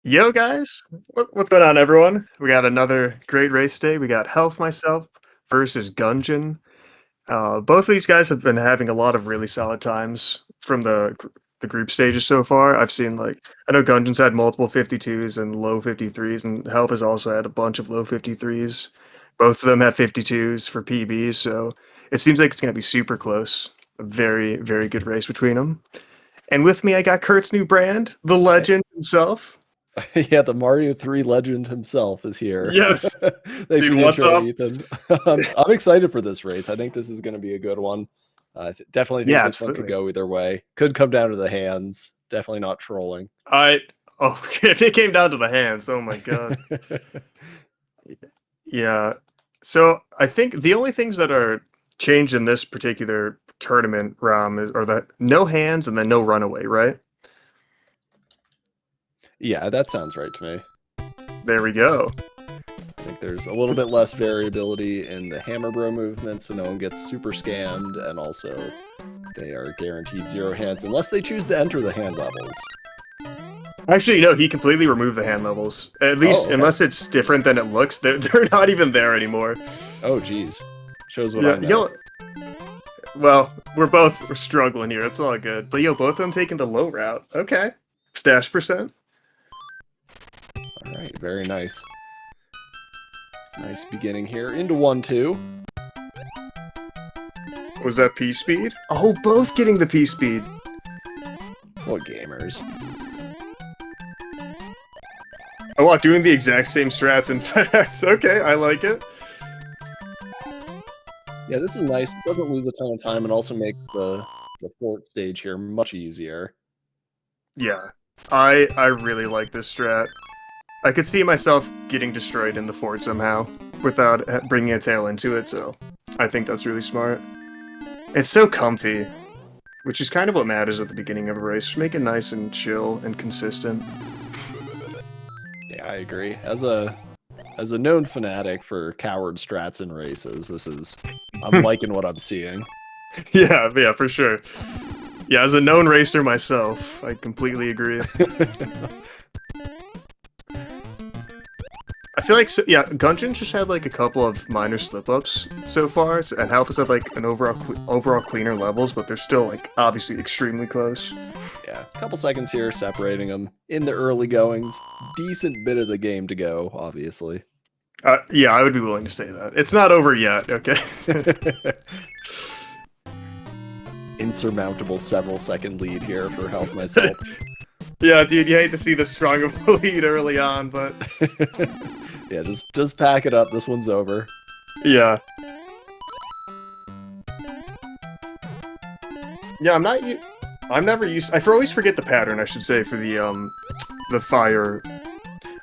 Yo, guys, what's going on, everyone? We got another great race day. We got Health Myself versus Gungeon. Both of these guys have been having a lot of really solid times from the group stages so far. I've seen I know Gungeon's had multiple 52s and low 53s, and Health has also had a bunch of low 53s. Both of them have 52s for PBs, so it seems like it's going to be super close. A very, very good race between them. And with me, I got Kurt's new brand, the legend himself. Yeah, the Mario 3 legend himself is here. Yes. Thanks for Dude, the what's intro, up? Ethan. I'm excited for this race. I think this is going to be a good one. Definitely think Yeah, this one could absolutely. go either way. Could come down to the hands. Definitely not trolling. I oh, if it came down to the hands, oh my god. Yeah. So I think the only things that are changed in this particular tournament, Ram, are that no hands and then no runaway, right? Yeah, that sounds right to me. There we go. I think there's a little bit less variability in the Hammer Bro movement, so no one gets super scammed, and also they are guaranteed 0 hands unless they choose to enter the hand levels. Actually, no, he completely removed the hand levels. At least, Oh, okay. unless it's different than it looks, they're not even there anymore. Oh, geez. Shows what Yeah, I know. yo, well, we're struggling here. It's all good. But yo, both of them taking the low route. Okay. Stash percent. All right, very nice. Nice beginning here into 1-2. Was that P speed? Oh, both getting the P speed. What gamers? Oh, wow, doing the exact same strats, in fact. Okay, I like it. Yeah, this is nice. It doesn't lose a ton of time and also makes the fort stage here much easier. Yeah, I really like this strat. I could see myself getting destroyed in the fort somehow without bringing a tail into it, so I think that's really smart. It's so comfy, which is kind of what matters at the beginning of a race. Just make it nice and chill and consistent. Yeah, I agree. As a known fanatic for coward strats in races, I'm liking what I'm seeing. Yeah, for sure. Yeah, as a known racer myself, I completely agree. I feel like, yeah, Gungeon just had like a couple of minor slip-ups so far, and Halpha's had like an overall cleaner levels, but they're still like obviously extremely close. Yeah, a couple seconds here separating them in the early goings. Decent bit of the game to go, obviously. Yeah, I would be willing to say that. It's not over yet, okay? Insurmountable several second lead here for Health Myself. Yeah, dude, you hate to see the strong of a lead early on, but yeah, just pack it up. This one's over. yeah. Yeah, I'm never used. I always forget the pattern. I should say for the fire.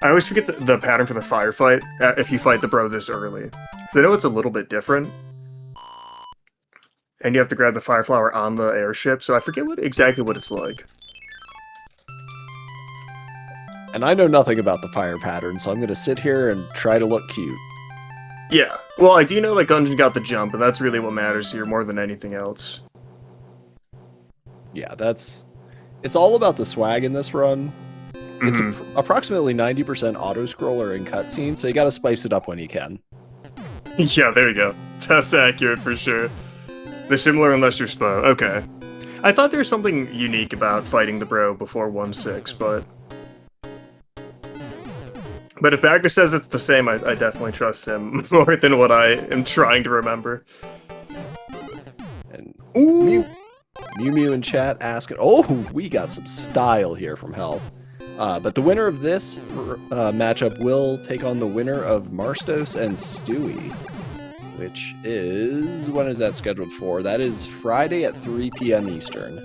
I always forget the pattern for the firefight if you fight the bro this early. So I know it's a little bit different, and you have to grab the fire flower on the airship. So I forget exactly what it's like. And I know nothing about the fire pattern, so I'm going to sit here and try to look cute. Yeah. Well, I do know that Gungeon got the jump, and that's really what matters here more than anything else. Yeah, it's all about the swag in this run. It's approximately 90% auto-scroller and cutscene, so you gotta spice it up when you can. Yeah, there you go. That's accurate for sure. They're similar unless you're slow. Okay. I thought there was something unique about fighting the bro before 1-6, but... But if Bagger says it's the same, I definitely trust him more than what I am trying to remember. And Ooh! Mew in chat asking, oh, we got some style here from Health. But the winner of this matchup will take on the winner of Marstos and Stewie, which is... When is that scheduled for? That is Friday at 3 p.m. Eastern.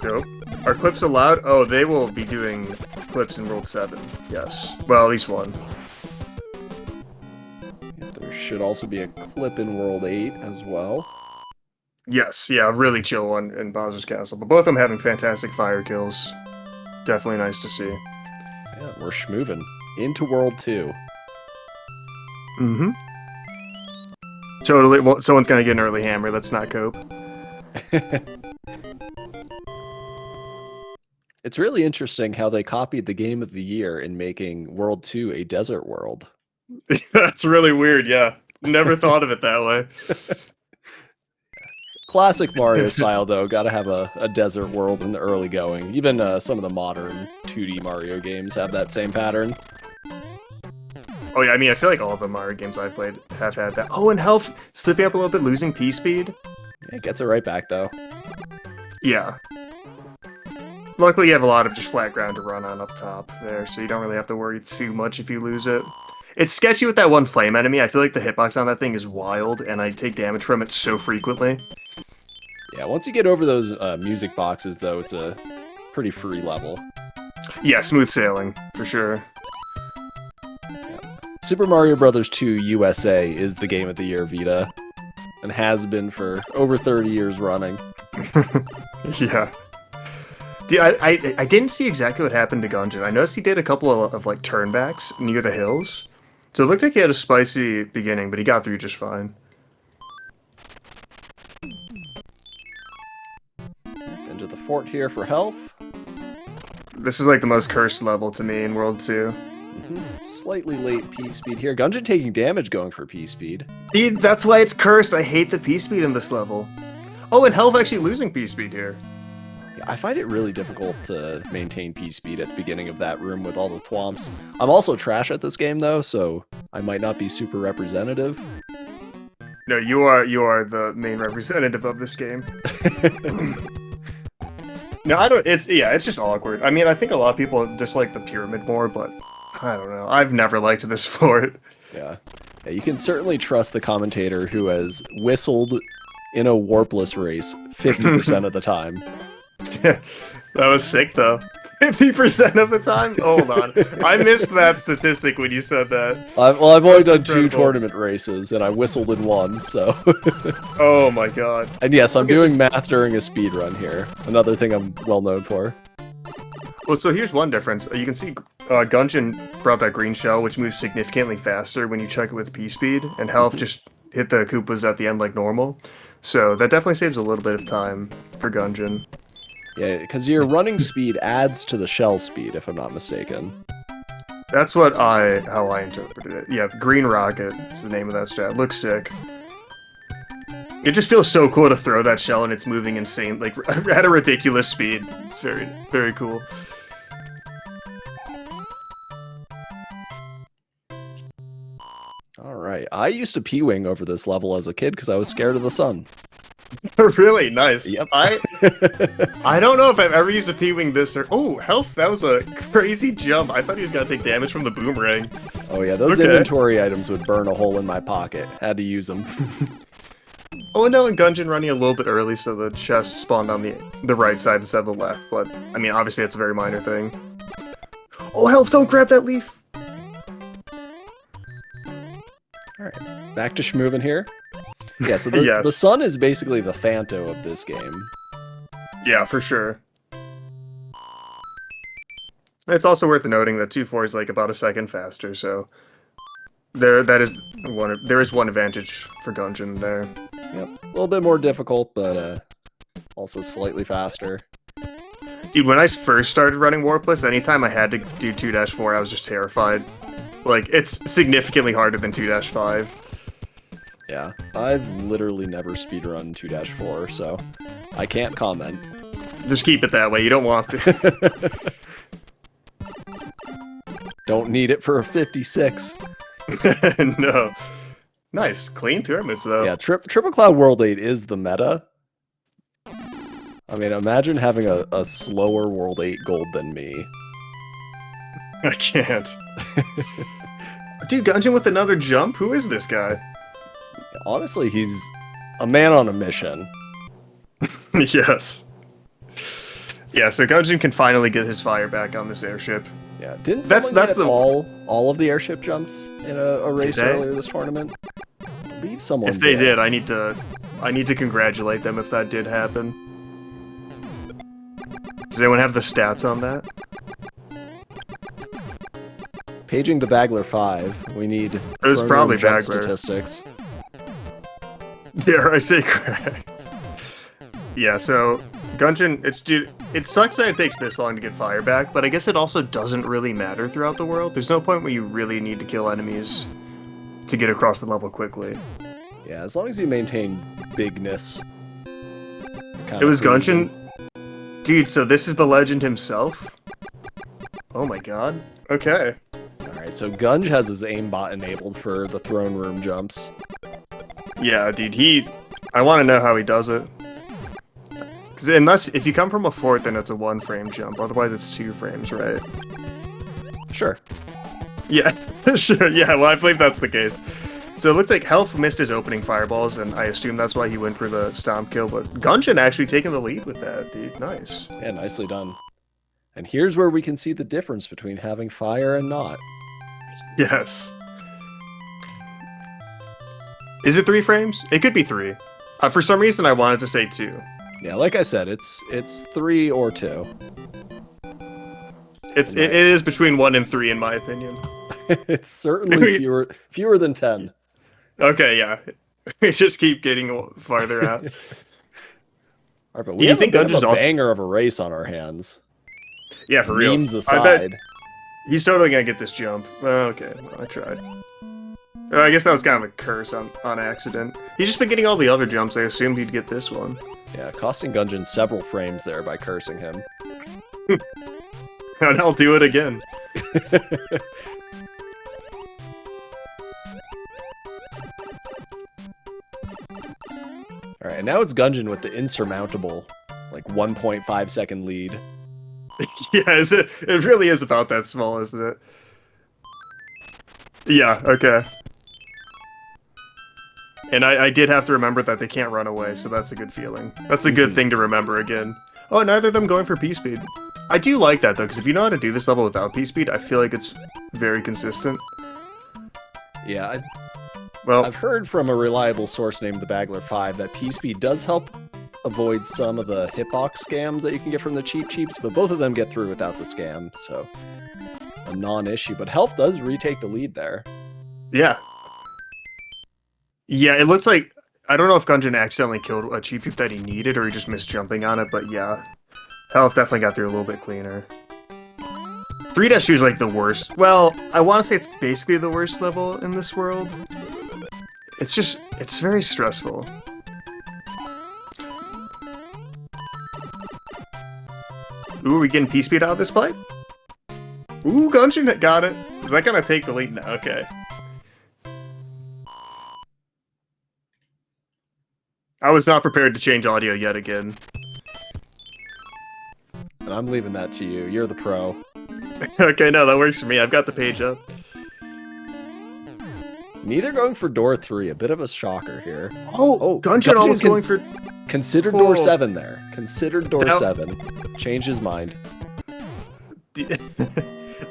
Dope. Are clips allowed? Oh, they will be doing clips in World 7. Yes. Well, at least one. There should also be a clip in World 8 as well. Yes, yeah, really chill one in Bowser's Castle. But both of them having fantastic fire kills. Definitely nice to see. Yeah, we're schmoovin' into World 2. Mm-hmm. Totally. Well, someone's gonna get an early hammer. Let's not cope. It's really interesting how they copied the game of the year in making World 2 a desert world. That's really weird. Yeah, never thought of it that way. Classic Mario style, though. Gotta have a desert world in the early going. Even some of the modern 2D Mario games have that same pattern. Oh yeah, I mean, I feel like all of the Mario games I've played have had that. Oh, and health slipping up a little bit, losing P-speed. It gets it right back, though. Yeah. Luckily, you have a lot of just flat ground to run on up top there, so you don't really have to worry too much if you lose it. It's sketchy with that one flame enemy. I feel like the hitbox on that thing is wild, and I take damage from it so frequently. Yeah, once you get over those music boxes, though, it's a pretty free level. Yeah, smooth sailing, for sure. Super Mario Bros. 2 USA is the game of the year, Vita, and has been for over 30 years running. Yeah. Dude, I didn't see exactly what happened to Gungeon. I noticed he did a couple of like turnbacks near the hills. So it looked like he had a spicy beginning, but he got through just fine. Into the fort here for health. This is like the most cursed level to me in World 2. Slightly late P-speed here. Gungeon taking damage going for P-speed. Dude, that's why it's cursed. I hate the P-speed in this level. Oh, and health actually losing P-speed here. Yeah, I find it really difficult to maintain P-speed at the beginning of that room with all the thwomps. I'm also trash at this game, though, so I might not be super representative. No, you are the main representative of this game. No, I don't. It's just awkward. I mean, I think a lot of people dislike the pyramid more, but I don't know. I've never liked this fort. Yeah, you can certainly trust the commentator who has whistled in a Warpless race 50% of the time. That was sick, though. 50% of the time? Hold on. I missed that statistic when you said that. I've only done That's 2 incredible. tournament races, and I whistled in 1, so... Oh my god. And yes, I'm doing math during a speed run here. Another thing I'm well known for. Well, so here's one difference. You can see Gungeon brought that green shell, which moves significantly faster when you check it with P-speed, and health just hit the Koopas at the end like normal. So that definitely saves a little bit of time for Gungeon. Yeah, because your running speed adds to the shell speed, if I'm not mistaken. That's how I interpreted it. Yeah, Green Rocket is the name of that strat. Looks sick. It just feels so cool to throw that shell and it's moving insane, like at a ridiculous speed. It's very, very cool. Alright, I used to P-wing over this level as a kid because I was scared of the sun. Really nice. Yep. I don't know if I've ever used a P-wing this or... Oh, health, that was a crazy jump. I thought he was going to take damage from the boomerang. Oh yeah, those Okay. inventory items would burn a hole in my pocket. Had to use them. Oh no, and Gungeon running a little bit early so the chest spawned on the right side instead of the left, but I mean obviously that's a very minor thing. Oh health, don't grab that leaf! Alright, back to Schmoovin here. Yeah, so the, Yes. the sun is basically the Thanto of this game. Yeah, for sure. It's also worth noting that 2-4 is like about a second faster, so there is one advantage for Gungeon there. Yep, a little bit more difficult, but also slightly faster. Dude, when I first started running Warpless, anytime I had to do 2-4, I was just terrified. Like, it's significantly harder than 2-5. Yeah, I've literally never speedrun 2-4, so I can't comment. Just keep it that way, you don't want to. Don't need it for a 56. No. Nice, clean pyramids though. Yeah, Triple Cloud World 8 is the meta. I mean, imagine having a slower World 8 gold than me. I can't. Dude, Gungeon with another jump? Who is this guy? Honestly, he's a man on a mission. Yes. Yeah, so Gungeon can finally get his fire back on this airship. Yeah, didn't That's- someone that's get the- all of the airship jumps in a race Did they? earlier this tournament? I believe someone If they did, I need to congratulate them if that did happen. Does anyone have the stats on that? Paging the Bagler 5. We need It was throne probably room jump Bagler. statistics. Dare I say correct? Yeah, so Gungeon, dude, it sucks that it takes this long to get fire back, but I guess it also doesn't really matter throughout the world. There's no point where you really need to kill enemies to get across the level quickly. Yeah, as long as you maintain bigness. It was Gungeon? Dude, so this is the legend himself? Oh my god. Okay. Alright, so Gunge has his aimbot enabled for the throne room jumps. Yeah, dude, I want to know how he does it. Because if you come from a fort, then it's a 1-frame jump. Otherwise, it's 2 frames, right? Sure. Yes, sure. Yeah, well, I believe that's the case. So it looks like Helf missed his opening fireballs, and I assume that's why he went for the stomp kill. But Gungeon actually taking the lead with that, dude. Nice. Yeah, nicely done. And here's where we can see the difference between having fire and not. Yes. Is it 3 frames? It could be 3. For some reason, I wanted to say 2. Yeah, like I said, it's 3 or 2. It is between 1 and 3 in my opinion. It's certainly fewer than 10. Okay, yeah. We just keep getting farther out. All right, but we have think a bit of Gungeon's a banger of a race on our hands. Yeah, for real. Memes I bet aside. he's totally gonna get this jump. Okay, well, I tried. I guess that was kind of a curse on accident. He's just been getting all the other jumps. I assumed he'd get this one. Yeah, costing Gungeon several frames there by cursing him. And I'll do it again. Alright, now it's Gungeon with the insurmountable, like 1.5 second lead. Yeah, it really is about that small, isn't it? Yeah, okay. And I did have to remember that they can't run away, so that's a good feeling. That's a good thing to remember again. Oh, neither of them going for P-Speed. I do like that, though, because if you know how to do this level without P-Speed, I feel like it's very consistent. Yeah, Well, I've heard from a reliable source named the Bagler5 that P-Speed does help avoid some of the hitbox scams that you can get from the cheaps, but both of them get through without the scam, so a non-issue. But Health does retake the lead there. yeah. Yeah, it looks like... I don't know if Gungeon accidentally killed a cheap that he needed, or he just missed jumping on it, but yeah. Health definitely got through a little bit cleaner. 3-2 is like the worst. Well, I want to say it's basically the worst level in this world. It's very stressful. Ooh, are we getting P-Speed out of this play? Ooh, Gungeon got it. Is that gonna take the lead now? Okay. I was not prepared to change audio yet again. And I'm leaving that to you. You're the pro. Okay, no, that works for me. I've got the page up. Neither going for door 3. A bit of a shocker here. Oh, Gungeon almost going for... Considered door 7 there. Considered door 7. Changed his mind.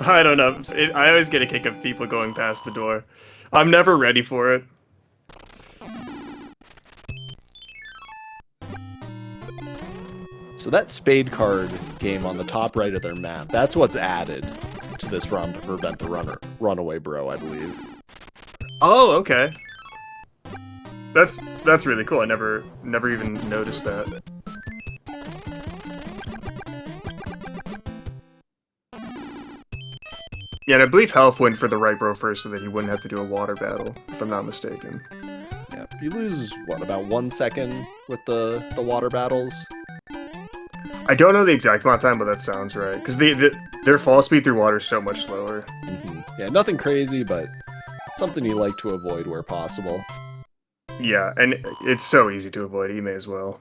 I don't know. I always get a kick of people going past the door. I'm never ready for it. So that spade card game on the top right of their map, that's what's added to this ROM to prevent the runaway bro, I believe. Oh, okay. That's really cool. I never even noticed that. Yeah, and I believe Health went for the right bro first so that he wouldn't have to do a water battle, if I'm not mistaken. Yeah, you lose, what, about 1 second with the water battles? I don't know the exact amount of time, but that sounds right. Because their fall speed through water is so much slower. Yeah, nothing crazy, but something you like to avoid where possible. Yeah, and it's so easy to avoid, you may as well.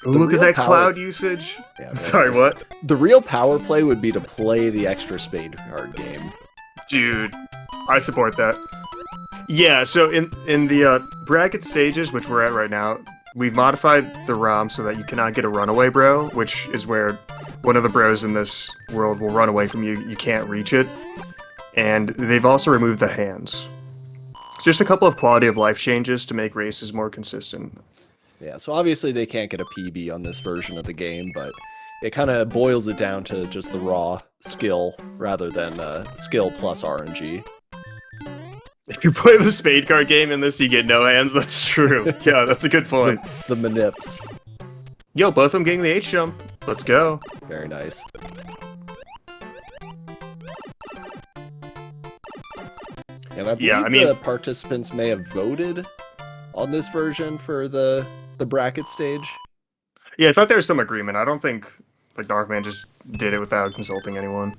Ooh, look at that cloud usage. Yeah, sorry, what? The real power play would be to play the extra spade card game. Dude, I support that. Yeah, so in the bracket stages, which we're at right now, we've modified the ROM so that you cannot get a runaway bro, which is where one of the bros in this world will run away from you. You can't reach it. And they've also removed the hands. It's just a couple of quality of life changes to make races more consistent. Yeah, so obviously they can't get a PB on this version of the game, but it kind of boils it down to just the raw skill rather than skill plus RNG. If you play the spade card game in this, you get no hands. That's true. Yeah, that's a good point. The manips. Yo, both of them getting the H jump. Let's go. Very nice. And I believe the participants may have voted on this version for the bracket stage. Yeah, I thought there was some agreement. I don't think like Darkman just did it without consulting anyone.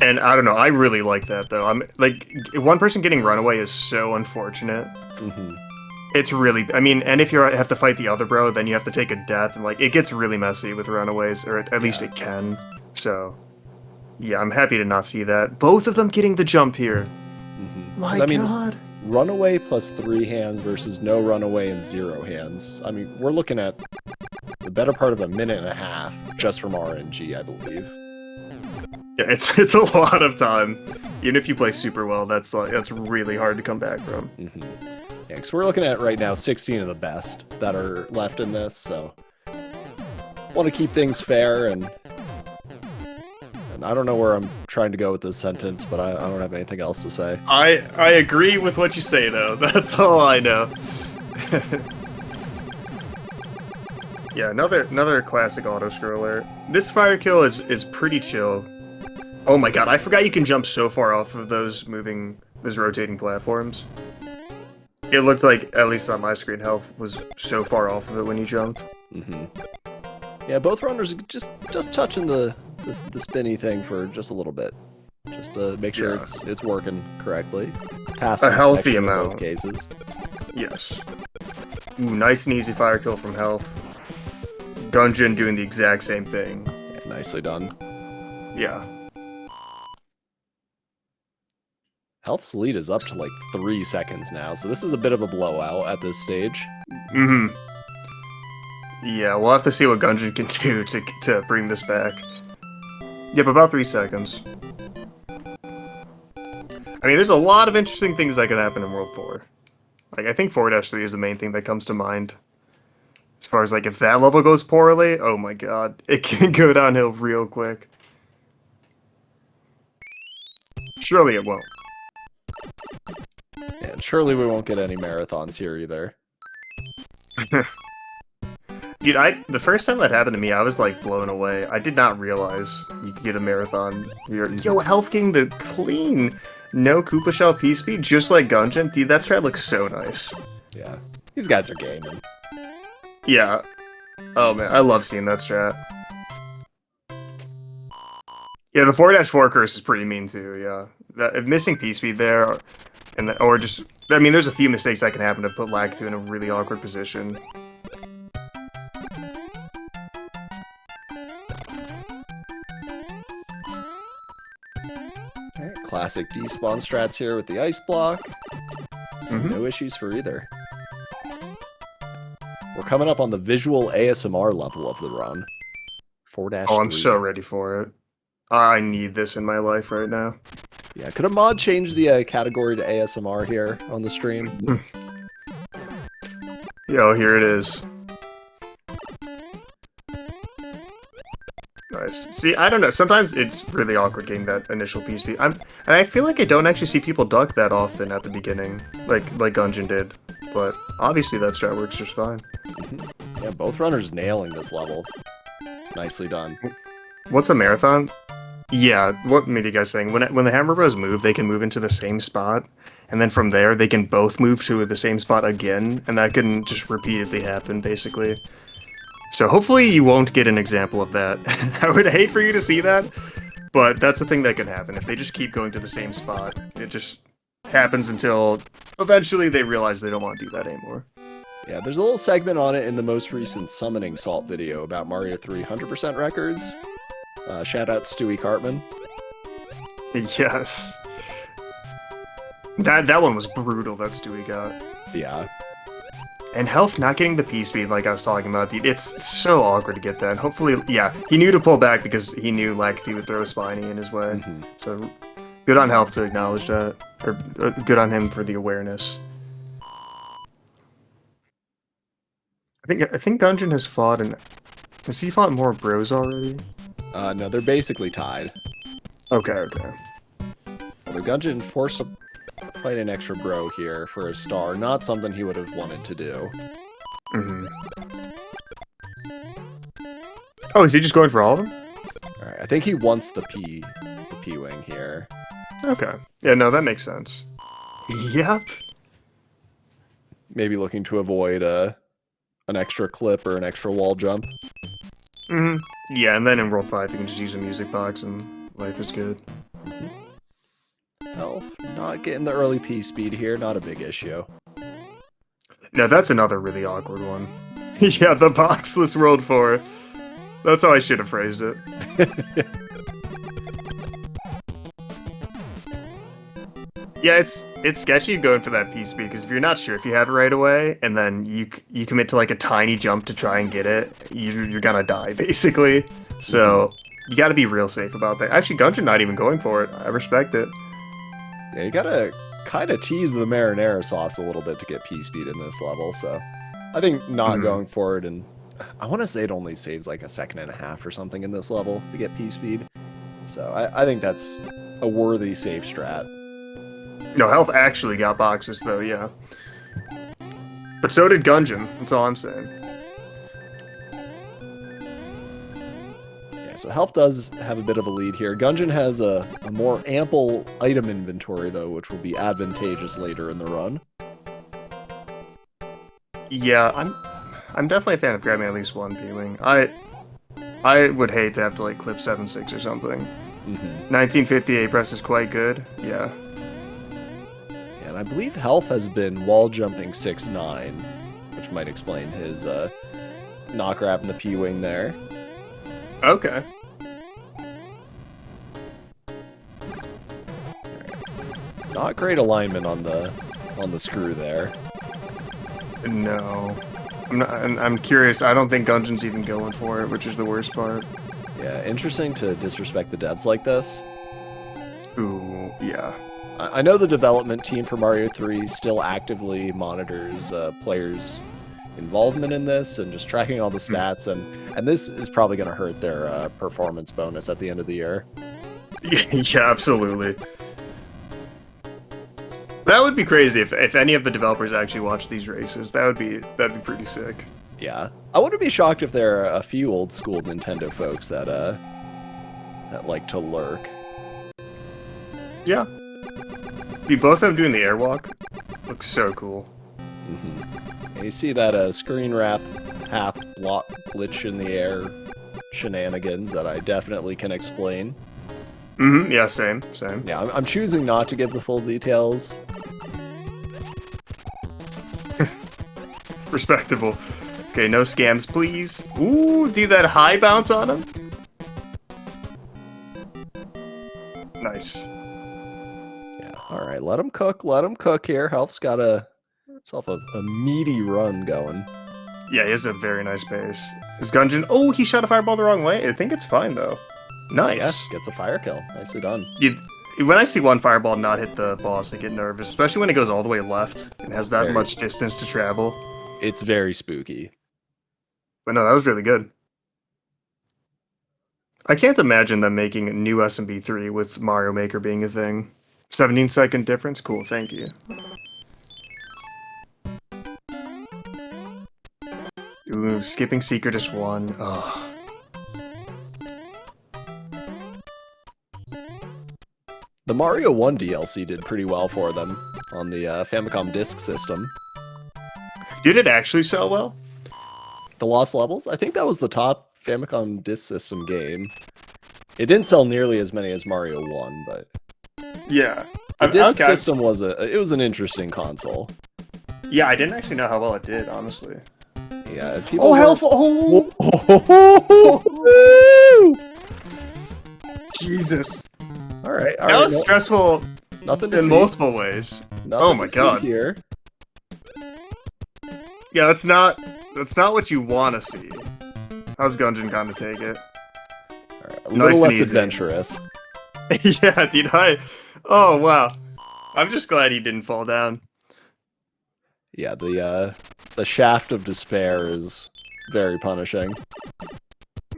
And I don't know, I really like that though. I'm like, one person getting runaway is so unfortunate. It's really, I mean, and if you have to fight the other bro, then you have to take a death, and like it gets really messy with runaways, or at least it can. So, yeah, I'm happy to not see that. Both of them getting the jump here. My God. Runaway plus 3 hands versus no runaway and 0 hands. I mean, we're looking at the better part of a minute and a half just from RNG, I believe. Yeah, it's a lot of time. Even if you play super well, that's really hard to come back from. Yeah, because we're looking at right now 16 of the best that are left in this, so want to keep things fair, and I don't know where I'm trying to go with this sentence, but I don't have anything else to say. I agree with what you say though. That's all I know. Yeah, another classic auto scroller. This fire kill is pretty chill. Oh my God, I forgot you can jump so far off of those rotating platforms. It looked like, at least on my screen, health was so far off of it when you jumped. Yeah, both runners just touching the spinny thing for just a little bit, just to make sure it's working correctly. Pass a healthy in amount. both cases. Yes. Ooh, nice and easy fire kill from health. Gungeon doing the exact same thing. Yeah, nicely done. Yeah. Health's lead is up to like 3 seconds now, so this is a bit of a blowout at this stage. Yeah, we'll have to see what Gungeon can do to bring this back. Yep, about 3 seconds. I mean, there's a lot of interesting things that could happen in World 4. Like, I think 4-3 is the main thing that comes to mind. As far as, like, if that level goes poorly, oh my God, it can go downhill real quick. Surely it won't. Yeah, and surely we won't get any marathons here either. Dude, the first time that happened to me, I was like blown away. I did not realize you could get a marathon here. Yo, Health getting the clean, no Koopa Shell P-Speed, just like Gungeon. Dude, that strat looks so nice. Yeah, these guys are gaming. Yeah. Oh man, I love seeing that strat. Yeah, the 4-4 curse is pretty mean too, yeah. If missing P-Speed there, or just, I mean, there's a few mistakes that can happen to put Lakitu in a really awkward position. Classic despawn strats here with the ice block. No issues for either. We're coming up on the visual ASMR level of the run. 4-3. Oh, I'm so ready for it. I need this in my life right now. Yeah, could a mod change the category to ASMR here on the stream? Yo, here it is. Nice. See, I don't know. Sometimes it's really awkward getting that initial P-Speed. And I feel like I don't actually see people duck that often at the beginning, like Gungeon did. But obviously that strat works just fine. Yeah, both runners nailing this level. Nicely done. What's a marathon? Yeah, what made you guys saying? When the Hammer Bros move, they can move into the same spot, and then from there they can both move to the same spot again, and that can just repeatedly happen, basically. So hopefully you won't get an example of that. I would hate for you to see that, but that's a thing that can happen. If they just keep going to the same spot, it just happens until eventually they realize they don't want to do that anymore. Yeah, there's a little segment on it in the most recent Summoning Salt video about Mario 3 100% records. Shout out Stewie Cartman. Yes. That one was brutal that Stewie got. Yeah. And Health not getting the P-Speed like I was talking about, dude, it's so awkward to get that. Hopefully, yeah, he knew to pull back because he knew Lakitu would throw a Spiny in his way. So, good on Health to acknowledge that. Or, good on him for the awareness. I think Gungeon has fought, and has he fought more bros already? No, they're basically tied. Okay. The Gungeon forced to fight an extra bro here for a star. Not something he would have wanted to do. Mm-hmm. Oh, is he just going for all of them? Alright, I think he wants the P-wing here. Okay. Yeah, no, that makes sense. Yep. Maybe looking to avoid an extra clip or an extra wall jump. Mm-hmm. Yeah, and then in World 5 you can just use a music box and life is good. Elf, not getting the early P speed here, not a big issue. No, that's another really awkward one. Yeah, the boxless World 4. That's how I should have phrased it. Yeah, it's sketchy going for that P speed, because if you're not sure if you have it right away, and then you commit to like a tiny jump to try and get it, you're gonna die, basically. So, you gotta be real safe about that. Actually, Gungeon not even going for it. I respect it. Yeah, you gotta kind of tease the marinara sauce a little bit to get P speed in this level, so I think not going for it, and I want to say it only saves like a second and a half or something in this level to get P speed. So I think that's a worthy safe strat. No, Health actually got boxes, though, yeah. But so did Gungeon, that's all I'm saying. Yeah, so Health does have a bit of a lead here. Gungeon has a more ample item inventory, though, which will be advantageous later in the run. Yeah, I'm definitely a fan of grabbing at least one P-Wing. I would hate to have to, like, clip 7.6 or something. 1958 press is quite good, yeah. And I believe Health has been wall jumping 6'9", which might explain his not grabbing the P-Wing there. Okay. Not great alignment on the screw there. No. I'm curious, I don't think Gungeon's even going for it, which is the worst part. Yeah, interesting to disrespect the devs like this. Ooh, yeah. I know the development team for Mario 3 still actively monitors players' involvement in this and just tracking all the stats, and this is probably going to hurt their performance bonus at the end of the year. Yeah, absolutely. That would be crazy if any of the developers actually watch these races. That'd be pretty sick. Yeah, I wouldn't be shocked if there are a few old school Nintendo folks that like to lurk. Yeah. You both of them doing the airwalk looks so cool. And you see that screen wrap half block glitch in the air shenanigans that I definitely can explain. Yeah, same. Yeah, I'm choosing not to give the full details. Respectable. Okay, no scams, please. Ooh, do that high bounce on him. Nice. Yeah, alright, let him cook here. Health's got himself a meaty run going. Yeah, he has a very nice base. Is Gungeon... Oh, he shot a fireball the wrong way. I think it's fine, though. Nice. Yeah, gets a fire kill. Nicely done. When I see one fireball not hit the boss, I get nervous, especially when it goes all the way left and has that much distance to travel. It's very spooky. But no, that was really good. I can't imagine them making a new SMB 3 with Mario Maker being a thing. 17-second difference? Cool, thank you. Ooh, skipping Secret 1. Ugh. The Mario 1 DLC did pretty well for them on the Famicom Disk System. Did it actually sell well? The Lost Levels? I think that was the top Famicom Disk System game. It didn't sell nearly as many as Mario 1, but... Yeah. The Disk System was an interesting console. Yeah, I didn't actually know how well it did, honestly. Yeah, people... Jesus. Alright, that was stressful in multiple ways. Oh my god. Here. Yeah, that's not what you want to see. How's Gungeon gonna take it? Alright, a little less adventurous. Yeah, dude, oh wow. I'm just glad he didn't fall down. Yeah, the shaft of despair is very punishing.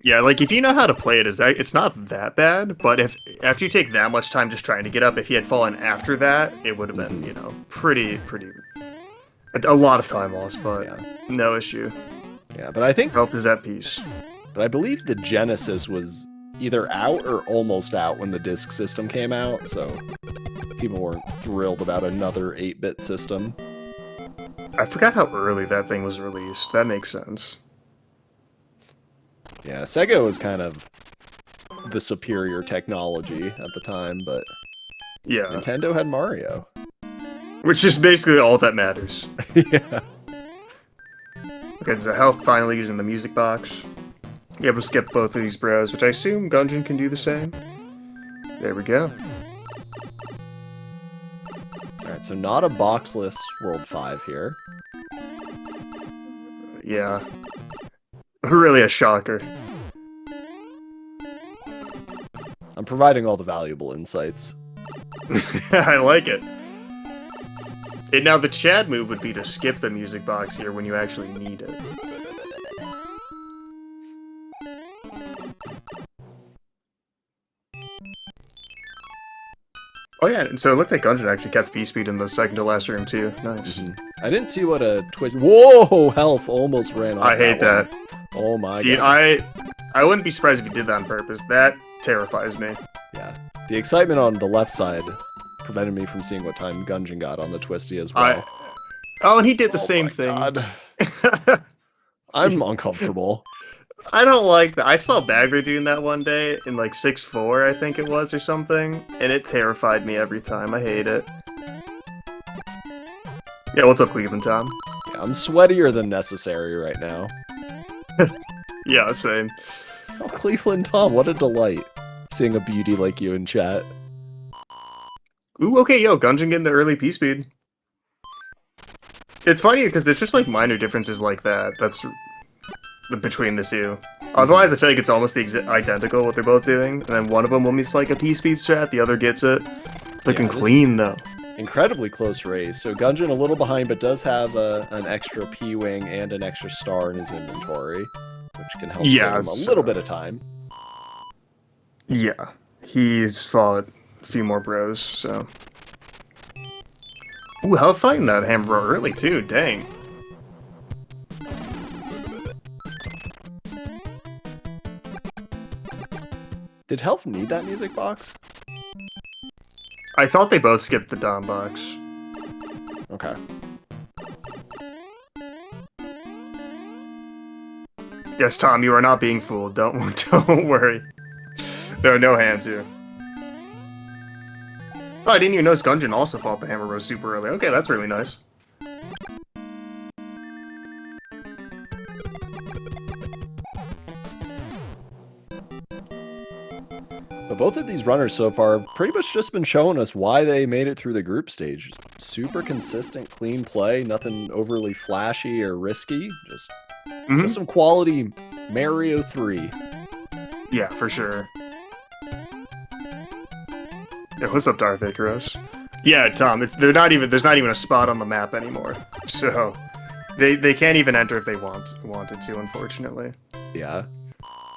Yeah, like if you know how to play it, it's not that bad. But if after you take that much time just trying to get up, if he had fallen after that, it would have been, you know, pretty a lot of time lost. But Yeah. no issue. Yeah, but I think, Health is at peace. but I believe the Genesis was either out or almost out when the disc system came out, so people weren't thrilled about another 8-bit system. I forgot how early that thing was released. That makes sense. Yeah, Sega was kind of the superior technology at the time, but Yeah, Nintendo had Mario. which is basically all that matters. Yeah. Okay, so Health finally using the music box. Be able to skip both of these bros, which I assume Gungeon can do the same. There we go. Alright, so not a boxless World 5 here. Yeah. Really a shocker. I'm providing all the valuable insights. I like it. And now the Chad move would be to skip the music box here when you actually need it. Oh yeah, so it looked like Gungeon actually kept B-Speed in the second to last room too. Nice. I didn't see what a twist. Whoa! Health almost ran off. I hate that. One. Oh my Dude, god. I wouldn't be surprised if he did that on purpose. That terrifies me. Yeah. The excitement on the left side prevented me from seeing what time Gungeon got on the twisty as well. Oh, and he did the same my thing. God. I'm uncomfortable. I don't like that. I saw Bagger doing that one day in like 6-4, I think it was, or something, and it terrified me every time. I hate it. Yeah, what's up, Cleveland Tom? Yeah, I'm sweatier than necessary right now. Yeah, same. Oh, Cleveland Tom, what a delight. Seeing a beauty like you in chat. Ooh, okay, yo, Gungeon getting the early P-Speed. It's funny because there's just like minor differences like that. That's between the two. Otherwise, I feel like it's almost identical what they're both doing, and then one of them will miss like a P-Speed strat, the other gets it. Looking clean though. Incredibly close race. So Gungeon a little behind, but does have an extra P-Wing and an extra star in his inventory, which can help save him a little bit of time. Yeah, he's fought a few more bros, so. Ooh, hell fighting that hammer bro early too, dang. Did Health need that music box? I thought they both skipped the Dom box. Okay. Yes, Tom, you are not being fooled. Don't worry. There are no hands here. Oh, I didn't even notice Gungeon also fought the Hammer Bros super early. Okay, that's really nice. But both of these runners so far have pretty much just been showing us why they made it through the group stage. Super consistent, clean play, nothing overly flashy or risky. Just some quality Mario 3. Yeah, for sure. Yeah, what's up, Darth Icarus? Yeah, Tom, there's not even a spot on the map anymore. So they can't even enter if they wanted to, unfortunately. Yeah.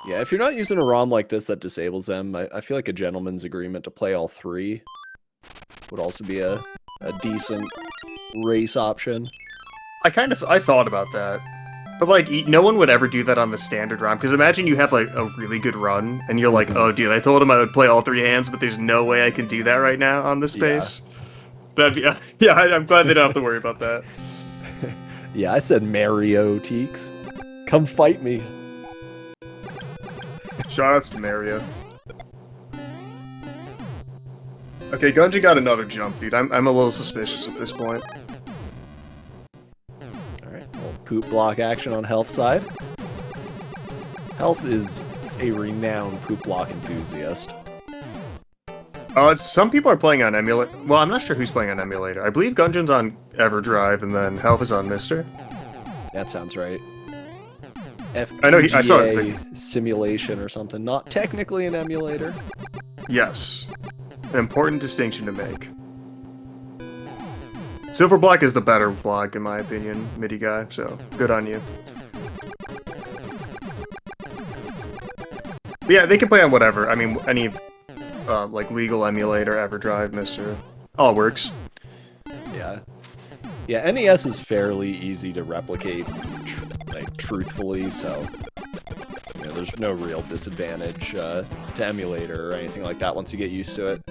Yeah, if you're not using a ROM like this that disables them, I feel like a gentleman's agreement to play all three would also be a decent race option. I thought about that. But, like, no one would ever do that on the standard ROM, because imagine you have, like, a really good run, and you're like, oh, dude, I told him I would play all three hands, but there's no way I can do that right now on this space. That'd be, yeah, I'm glad they don't have to worry about that. Yeah, I said Mario, Teeks. Come fight me. Shoutouts to Mario. Okay, Gungeon got another jump, dude. I'm a little suspicious at this point. Poop block action on Health side. Health is a renowned poop block enthusiast. Some people are playing on emulator. Well, I'm not sure who's playing on emulator. I believe Gungeon's on EverDrive, and then Health is on Mister. That sounds right. I know I saw FPGA simulation or something. Not technically an emulator. Yes, an important distinction to make. Silver Block is the better block, in my opinion, MIDI guy, so good on you. But yeah, they can play on whatever. I mean, any like legal emulator, EverDrive, Mister, all works. Yeah. Yeah, NES is fairly easy to replicate, like, truthfully, so you know, there's no real disadvantage to emulator or anything like that once you get used to it.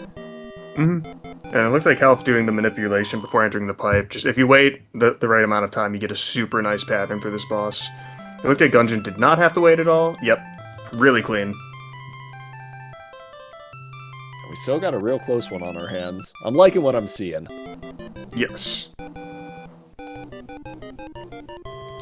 And it looks like Health doing the manipulation before entering the pipe. Just if you wait the right amount of time, you get a super nice pattern for this boss. It looked like Gungeon did not have to wait at all. Yep, really clean. We still got a real close one on our hands. I'm liking what I'm seeing. Yes.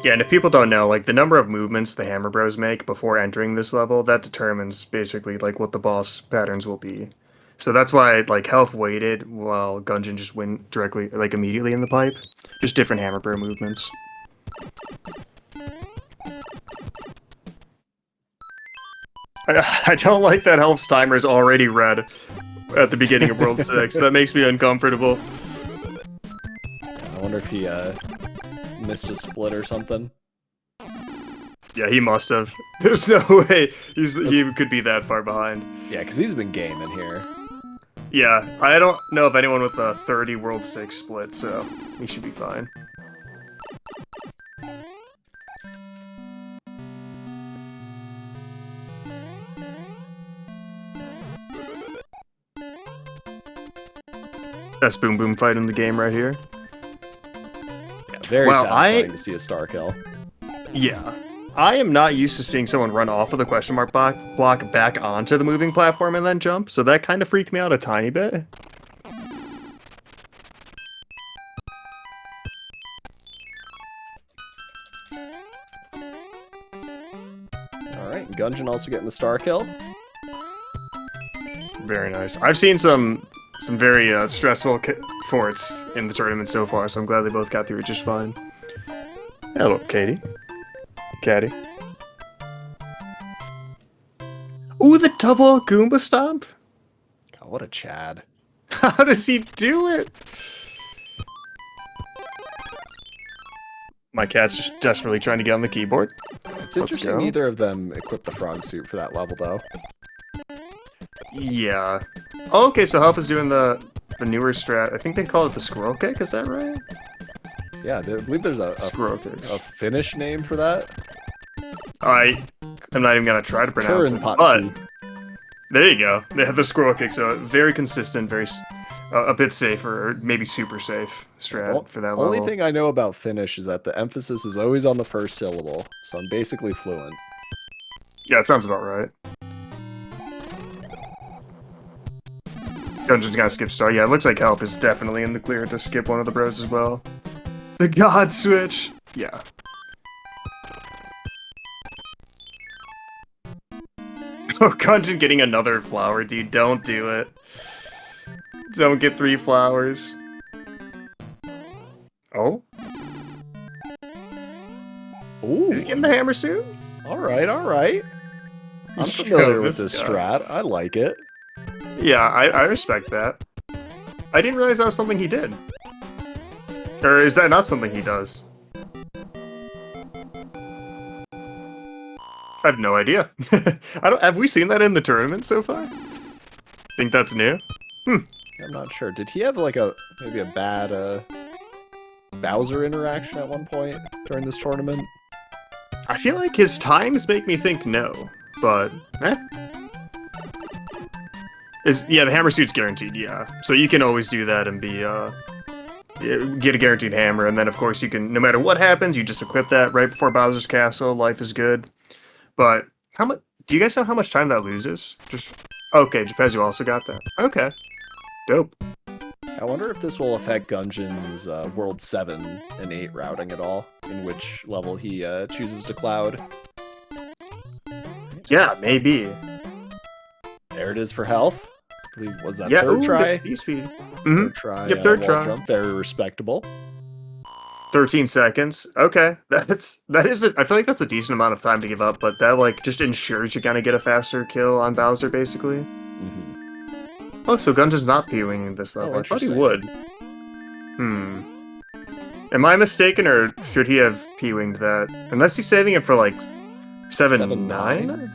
Yeah, and if people don't know, like, the number of movements the Hammer Bros make before entering this level, that determines basically, like, what the boss patterns will be. So that's why, like, Health waited while Gungeon just went directly, like, immediately in the pipe. Just different Hammer Bro movements. I don't like that Health's timer is already red at the beginning of World 6. That makes me uncomfortable. I wonder if he missed a split or something. Yeah, he must have. There's no way he could be that far behind. Yeah, because he's been gaming here. Yeah, I don't know of anyone with a 30 World 6 split, so he should be fine. Best boom boom fight in the game right here. Yeah, very satisfying to see a star kill. Yeah. I am not used to seeing someone run off of the question mark block back onto the moving platform and then jump, so that kind of freaked me out a tiny bit. Alright, Gungeon also getting the star kill. Very nice. I've seen some very stressful forts in the tournament so far, so I'm glad they both got through it just fine. Hello, Katie. Caddy. Ooh, the double Goomba stomp? God, what a Chad. How does he do it? My cat's just desperately trying to get on the keyboard. It's interesting neither of them equipped the frog suit for that level, though. Yeah. Oh, okay, so Health is doing the newer strat. I think they call it the squirrel kick, is that right? Yeah, I believe there's a Finnish name for that. I'm not even gonna try to pronounce it, but there you go. They have the squirrel kick, so very consistent, very a bit safer, or maybe super safe strat for that level. Only thing I know about Finnish is that the emphasis is always on the first syllable, so I'm basically fluent. Yeah, it sounds about right. Gungeon's gonna skip star. Yeah, it looks like Health is definitely in the clear to skip one of the bros as well. The God Switch! Yeah. Oh, Gungeon getting another flower, dude. Don't do it. Don't get 3 flowers. Oh? Ooh. Is he getting the hammer suit? Alright, alright. I'm familiar with this strat. I like it. Yeah, I respect that. I didn't realize that was something he did. Or is that not something he does? I have no idea. Have we seen that in the tournament so far? Think that's new? I'm not sure. Did he have like maybe a bad Bowser interaction at one point during this tournament? I feel like his times make me think no, but yeah, the hammer suit's guaranteed, yeah. So you can always do that and be get a guaranteed hammer, and then of course you can, no matter what happens, you just equip that right before Bowser's Castle. Life is good. But how much? Do you guys know how much time that loses? Just okay. Gepezu also got that. Okay, dope. I wonder if this will affect Gungeon's World 7 and 8 routing at all, in which level he chooses to cloud. Yeah, maybe. There it is for Health. I believe, was that yeah, third try? Speed. Third try. Yep, third wall try. Jump. Very respectable. 13 seconds. Okay, that is. I feel like that's a decent amount of time to give up, but that like just ensures you're gonna get a faster kill on Bowser, basically. Oh, so Gungeon's not P-winging this level. I thought he would. Am I mistaken, or should he have P-winged that? Unless he's saving it for like 7-9?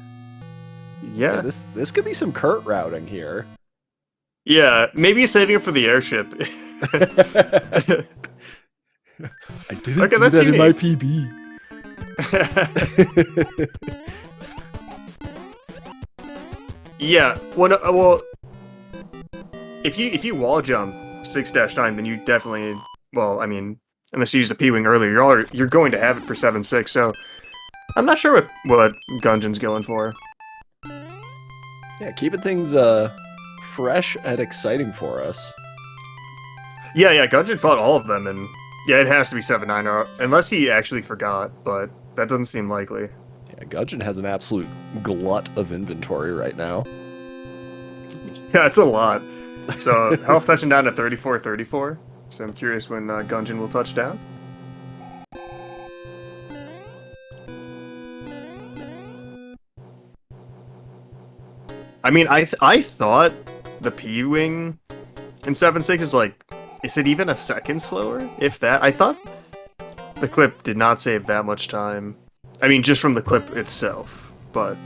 Yeah, Yeah. this could be some Kurt routing here. Yeah, maybe he's saving it for the airship. I didn't Okay, do that's that in my unique. PB. Yeah, well, if you wall jump 6-9, then you definitely, well, I mean, unless you used a P-wing earlier, you're going to have it for 7-6. So I'm not sure what Gungeon's going for. Yeah, keeping things fresh and exciting for us. Yeah, Gungeon fought all of them, and yeah, it has to be 7-9, or unless he actually forgot, but that doesn't seem likely. Yeah, Gungeon has an absolute glut of inventory right now. Yeah, it's a lot. So health touching down to 34. So I'm curious when Gungeon will touch down. I mean, I thought the P-wing in 7-6 is like, is it even a second slower? If that, I thought the clip did not save that much time. I mean, just from the clip itself, but.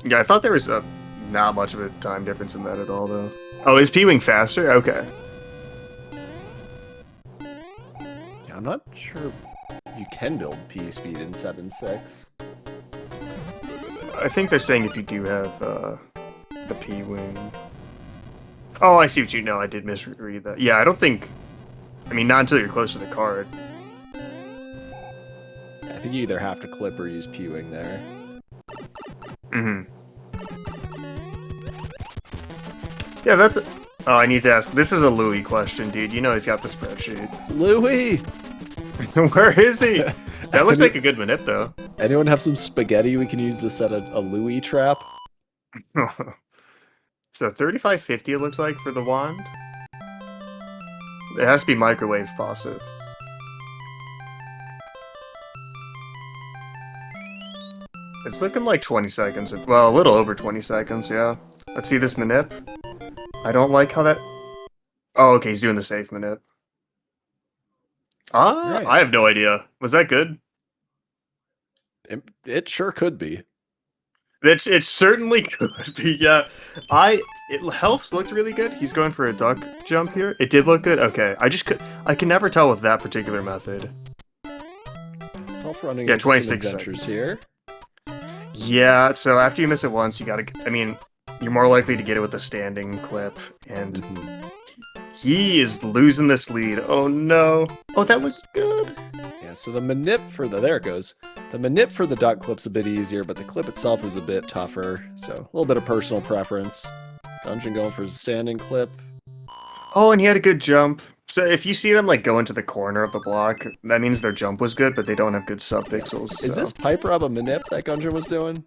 Yeah, I thought there was not much of a time difference in that at all, though. Oh, is P-wing faster? Okay. Yeah, I'm not sure you can build P speed in 7.6. I think they're saying if you do have the P-wing. Oh, I see what you know. I did misread that. Yeah, I don't think. I mean, not until you're close to the card. I think you either have to clip or use P-wing there. Mm-hmm. Yeah, that's. Oh, I need to ask. This is a Louis question, dude. You know he's got the spreadsheet. Louis! Where is he? That looks like a good manip, though. Anyone have some spaghetti we can use to set a Louis trap? So 3550 it looks like for the wand. It has to be microwave faucet. It's looking like 20 seconds. Well, a little over 20 seconds, yeah. Let's see this manip. I don't like how that... Oh, okay, he's doing the safe manip. Ah, Right. I have no idea. Was that good? It sure could be. It certainly could be, yeah. Helps looked really good. He's going for a duck jump here. It did look good. Okay, I can never tell with that particular method. Health running Yeah, into 26 some adventures here. Yeah, so after you miss it once, you gotta... I mean, you're more likely to get it with a standing clip, and he is losing this lead. Oh no. Oh, that was good. Yeah, so the manip for the... There it goes. The manip for the duck clip's a bit easier, but the clip itself is a bit tougher, so a little bit of personal preference. Gungeon going for his standing clip. Oh, and he had a good jump. So if you see them like go into the corner of the block, that means their jump was good, but they don't have good sub-pixels. Is this pipe rub a manip that Gungeon was doing?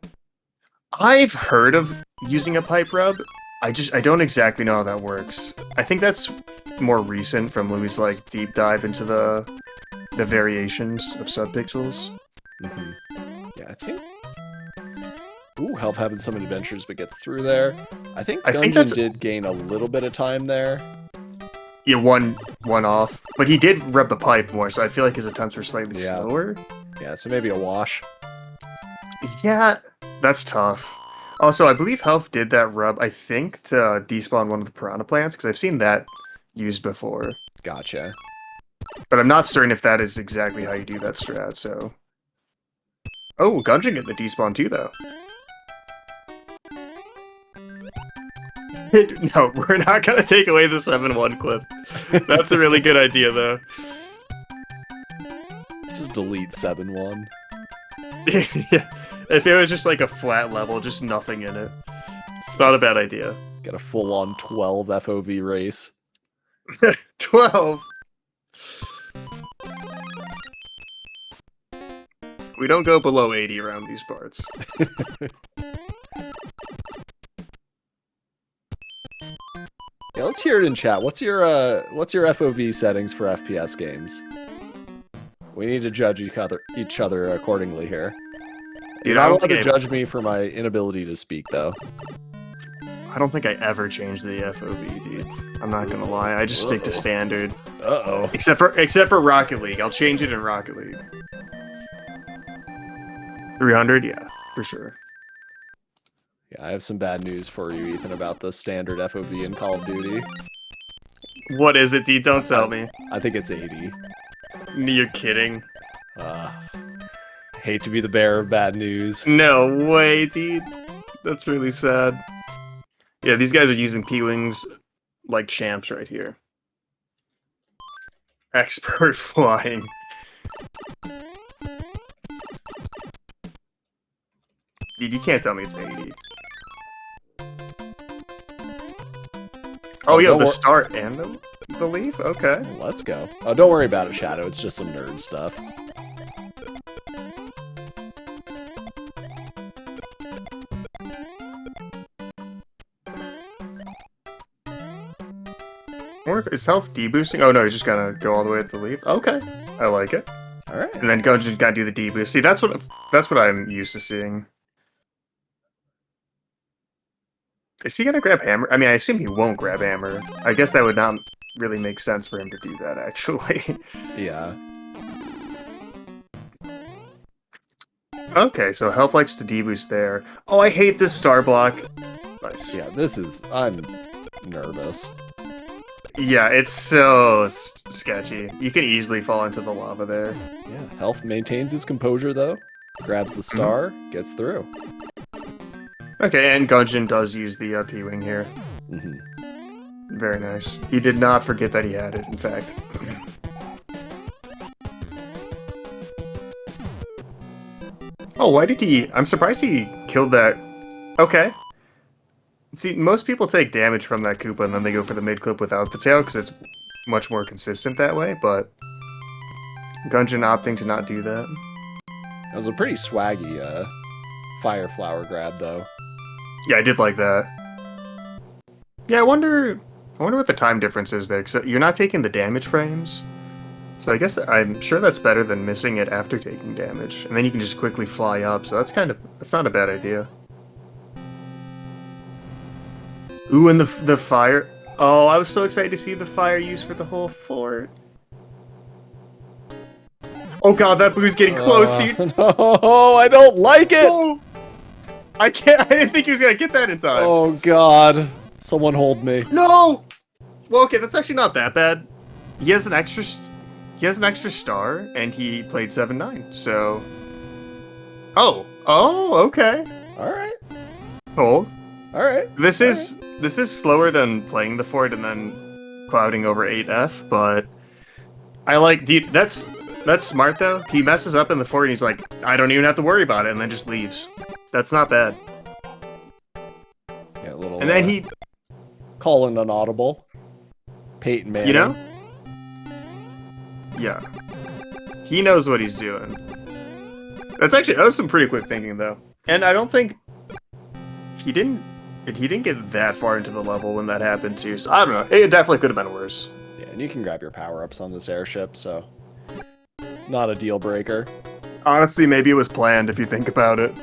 I've heard of using a pipe rub. I don't exactly know how that works. I think that's more recent from Louis' like deep dive into the variations of sub-pixels. Yeah, I think... Ooh, Help having some adventures but gets through there. I think Gungeon that's... did gain a little bit of time there. Yeah, one off. But he did rub the pipe more, so I feel like his attempts were slightly slower. Yeah, so maybe a wash. Yeah, that's tough. Also, I believe Helf did that rub, I think, to despawn one of the piranha plants, because I've seen that used before. Gotcha. But I'm not certain if that is exactly how you do that strat, so... Oh, Gungeon get the despawn too, though. No, we're not gonna take away the 7-1 clip. That's a really good idea, though. Just delete 7-1. Yeah. If it was just like a flat level, just nothing in it. It's not a bad idea. Got a full-on 12 FOV race. 12! We don't go below 80 around these parts. Yeah, let's hear it in chat. What's your FOV settings for FPS games? We need to judge each other accordingly here. You're not allowed to judge me for my inability to speak, though. I don't think I ever changed the FOV, dude. I'm not gonna lie. I just stick to standard. Uh-oh. Except for Rocket League. I'll change it in Rocket League. 300, yeah, for sure. Yeah, I have some bad news for you, Ethan, about the standard FOV in Call of Duty. What is it, dude? Don't tell me. I think it's 80. You're kidding. Hate to be the bearer of bad news. No way, dude. That's really sad. Yeah, these guys are using P-Wings like champs right here. Expert flying. Dude, you can't tell me it's 80. Oh, yo, the start and the leaf? Okay. Let's go. Oh, don't worry about it, Shadow. It's just some nerd stuff. Or if is health deboosting? Oh no, he's just gonna go all the way at the leaf. Okay, I like it. All right. And then just gotta do the deboost. See, that's what I'm used to seeing. Is he gonna grab hammer? I mean, I assume he won't grab hammer. I guess that would not really make sense for him to do that, actually. Yeah. Okay, so health likes to deboost there. Oh, I hate this star block. Nice. Yeah, I'm nervous. Yeah, it's so sketchy. You can easily fall into the lava there. Yeah, health maintains its composure, though. Grabs the star, gets through. Okay, and Gungeon does use the P-Wing here. Very nice. He did not forget that he had it, in fact. Oh, why did he... I'm surprised he killed that... Okay. See, most people take damage from that Koopa and then they go for the mid-clip without the tail because it's much more consistent that way, but... Gungeon opting to not do that. That was a pretty swaggy fire flower grab, though. Yeah, I did like that. Yeah, I wonder what the time difference is there, because you're not taking the damage frames. So I guess I'm sure that's better than missing it after taking damage. And then you can just quickly fly up, so that's not a bad idea. Ooh, and the fire. Oh, I was so excited to see the fire used for the whole fort. Oh god, that boo's getting close, dude. No, I don't like it! Oh, I didn't think he was gonna get that in time. Oh god. Someone hold me. No! Well, okay, that's actually not that bad. He has an extra star, and he played 7-9, so... Oh, okay. Alright. Hold. Alright. This is slower than playing the fort and then clouding over 8F, but... I like... Dude, that's smart, though. He messes up in the fort, and he's like, I don't even have to worry about it, and then just leaves. That's not bad. Yeah, a little... And then he... Calling an audible. Peyton Manning. You know? Yeah. He knows what he's doing. That was some pretty quick thinking, though. And I don't think... He didn't get that far into the level when that happened, too. So, I don't know. It definitely could have been worse. Yeah, and you can grab your power-ups on this airship, so... Not a deal breaker. Honestly, maybe it was planned, if you think about it.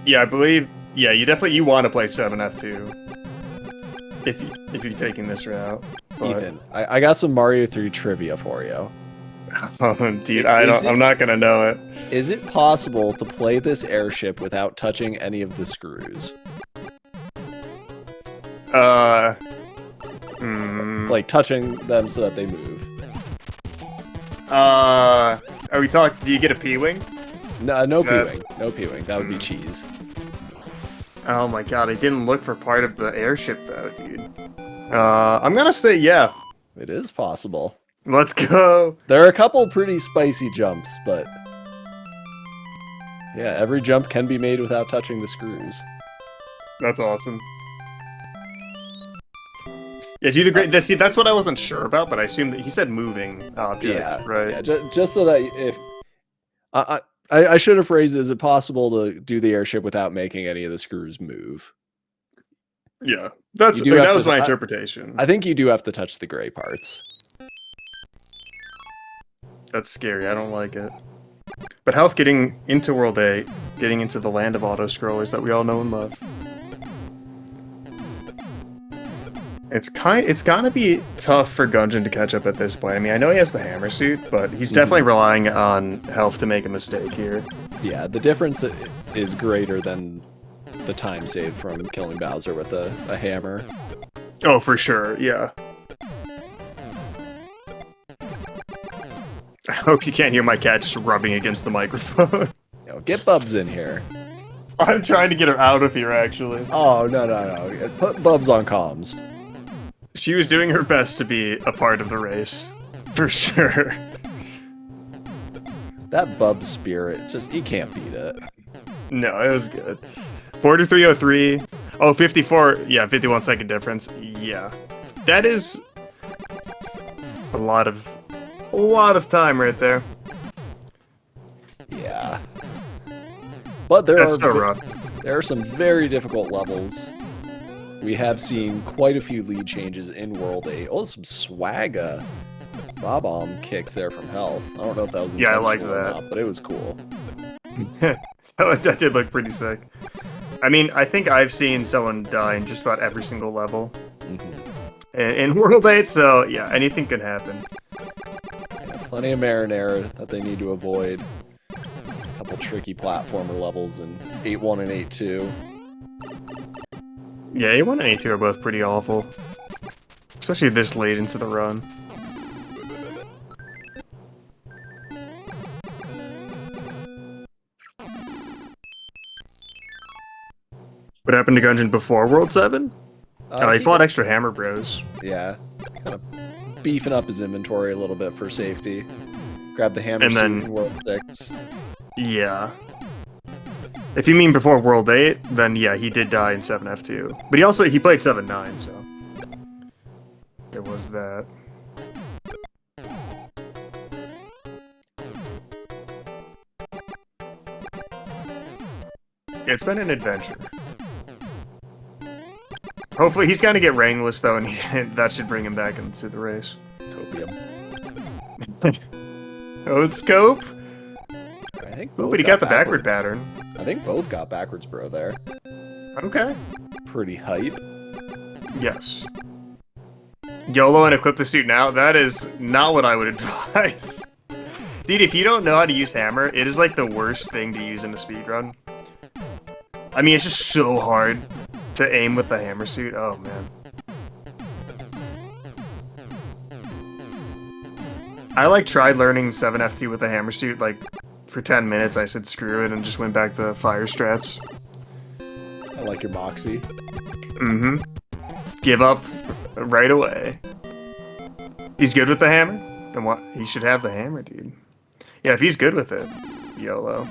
Yeah, I believe... Yeah, you want to play 7F2. If you're taking this route. But... Ethan, I got some Mario 3 trivia for you. Oh, dude, I'm not gonna know it. Is it possible to play this airship without touching any of the screws? Like touching them so that they move. Are we talking... Do you get a P-Wing? No P-Wing. No P-Wing. That would be cheese. Oh my god, I didn't look for part of the airship though, dude. I'm gonna say yeah. It is possible. Let's go. There are a couple pretty spicy jumps, but... Yeah, every jump can be made without touching the screws. That's awesome. Yeah, do the great... See, that's what I wasn't sure about, but I assumed that he said moving object, Yeah, right? Yeah, just so that if... I should have phrased it, is it possible to do the airship without making any of the screws move? Yeah, that was my interpretation. I think you do have to touch the gray parts. That's scary, I don't like it. But health getting into World 8. getting into the land of auto-scrollers that we all know and love. It's gonna be tough for Gungeon to catch up at this point. I mean, I know he has the hammer suit, but he's definitely relying on health to make a mistake here. Yeah, the difference is greater than the time saved from killing Bowser with a hammer. Oh, for sure, yeah. I hope you can't hear my cat just rubbing against the microphone. Get Bubs in here. I'm trying to get her out of here, actually. Oh, no. Put Bubs on comms. She was doing her best to be a part of the race, for sure. That Bubs spirit, you can't beat it. No, it was good. 4303. Oh, 54. Yeah, 51 second difference. Yeah. That is a lot of time right there. Yeah. But there That's so rough. There are some very difficult levels. We have seen quite a few lead changes in World 8. Oh, some swagga Bob-omb kicks there from health. I don't know if that was intentional I like that. or not, but it was cool. That did look pretty sick. I mean, I think I've seen someone die in just about every single level in World 8, so yeah, anything could happen. Yeah, plenty of marinara that they need to avoid. A couple tricky platformer levels in 8-1 and 8-2. Yeah, A1 and A2 are both pretty awful. Especially this late into the run. What happened to Gungeon before World 7? He fought extra Hammer Bros. Yeah, kind of beefing up his inventory a little bit for safety. Grab the hammer And suit then- in World 6. Yeah. If you mean before World 8, then yeah, he did die in 7F2. But he played 7-9, so there was that. Yeah, it's been an adventure. Hopefully he's gonna get Rangless though, and that should bring him back into the race. Copium. Oat Scope? I think Oh, both but he got the backwards. backward pattern. I think both got backwards, bro, there. Okay. Pretty hype. Yes. YOLO and equip the suit now? That is not what I would advise. Dude, if you don't know how to use hammer, it is like the worst thing to use in a speedrun. I mean, it's just so hard to aim with the hammer suit. Oh, man. I tried learning 7F2 with the hammer suit, for 10 minutes. I said screw it and just went back to fire strats. I like your moxie. Mm-hmm. Give up right away. He's good with the hammer? Then what? He should have the hammer, dude. Yeah, if he's good with it, YOLO.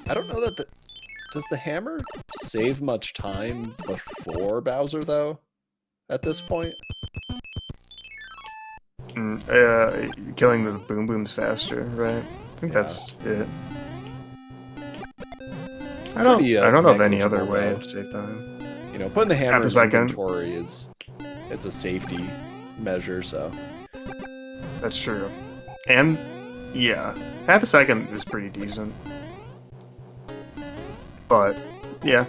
I don't know that does the hammer save much time before Bowser, though, at this point? Killing the boom booms faster, right? I think that's it. I don't know of any other way negligible, to save time. You know, putting the hammer Half a in second. inventory it's a safety measure, so. That's true. And, yeah, half a second is pretty decent. But, yeah.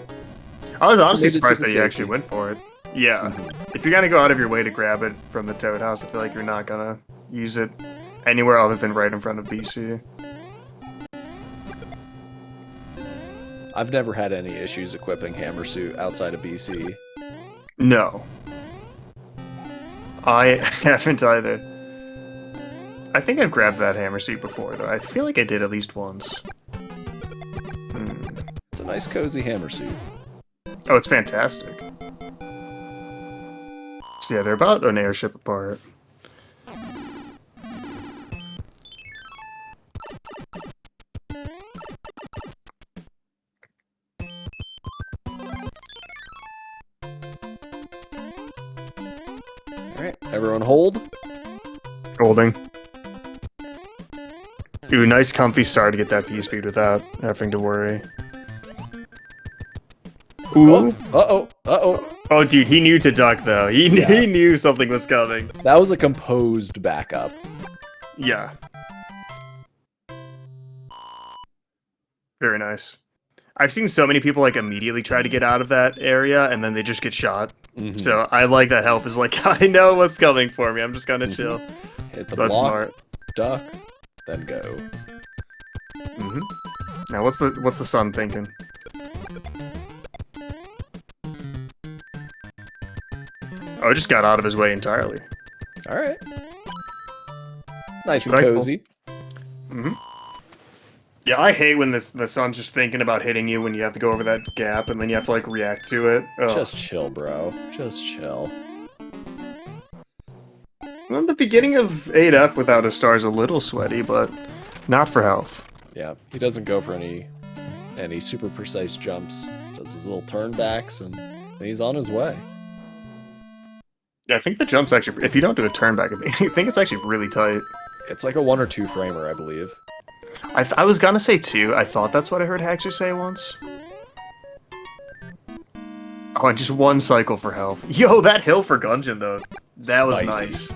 I was honestly Committed to surprised the that you actually safety. went for it. Yeah. If you're gonna go out of your way to grab it from the Toad House, I feel like you're not gonna use it anywhere other than right in front of BC. I've never had any issues equipping hammer suit outside of BC. No. I haven't either. I think I've grabbed that hammer suit before, though. I feel like I did at least once. It's a nice cozy hammer suit. Oh, it's fantastic. So yeah, they're about an airship apart. Alright, everyone hold. Holding. Ooh, nice comfy start to get that P-speed without having to worry. Ooh. Uh-oh. Oh, dude, he knew to duck, though. He knew something was coming. That was a composed backup. Yeah. Very nice. I've seen so many people like immediately try to get out of that area and then they just get shot. Mhm. So I like that health is like, I know what's coming for me. I'm just gonna chill. Hit the That's block, smart. duck, then go. Now what's the sun thinking? Oh, it just got out of his way entirely. All right. Nice and Respectful. cozy. Yeah, I hate when the sun's just thinking about hitting you when you have to go over that gap and then you have to like react to it. Ugh. Just chill, bro. Just chill. Well, the beginning of 8F without a star is a little sweaty, but not for health. Yeah, he doesn't go for any super precise jumps. Does his little turnbacks, and he's on his way. Yeah, I think the jump's actually, if you don't do a turn back, I think it's actually really tight. It's like a 1 or 2 framer, I believe. I was gonna say 2. I thought that's what I heard Haxer say once. Oh, and just 1 cycle for health. Yo, that hill for Gungeon, though. That was Spicy. nice.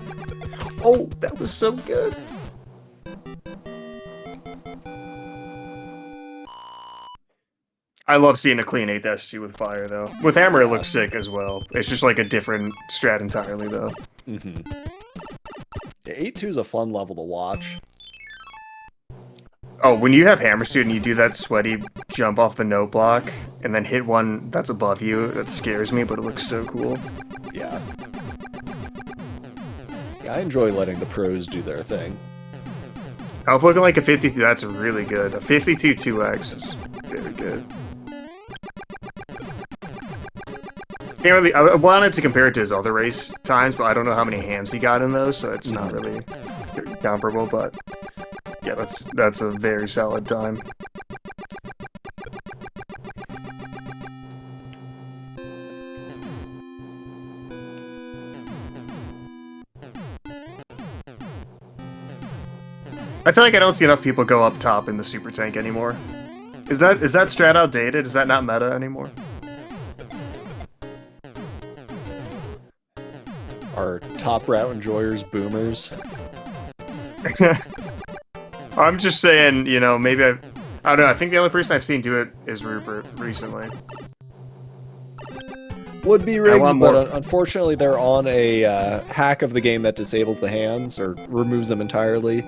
Oh, that was so good. I love seeing a clean 8th SG with fire, though. With hammer, it looks sick as well. It's just like a different strat entirely, though. Yeah, 8-2 is a fun level to watch. Oh, when you have hammer suit and you do that sweaty jump off the note block and then hit one that's above you, that scares me, but it looks so cool. Yeah. Yeah, I enjoy letting the pros do their thing. Health looking like a 52, that's really good. A 52 2x is very good. Can't really, I wanted to compare it to his other race times, but I don't know how many hands he got in those, so it's not really comparable, but yeah, that's a very solid time. I feel like I don't see enough people go up top in the super tank anymore. Is that strat outdated? Is that not meta anymore? Are top route enjoyers boomers? I'm just saying, you know, maybe I don't know. I think the only person I've seen do it is Rupert recently. Would be rigs, want but more. unfortunately they're on a hack of the game that disables the hands or removes them entirely.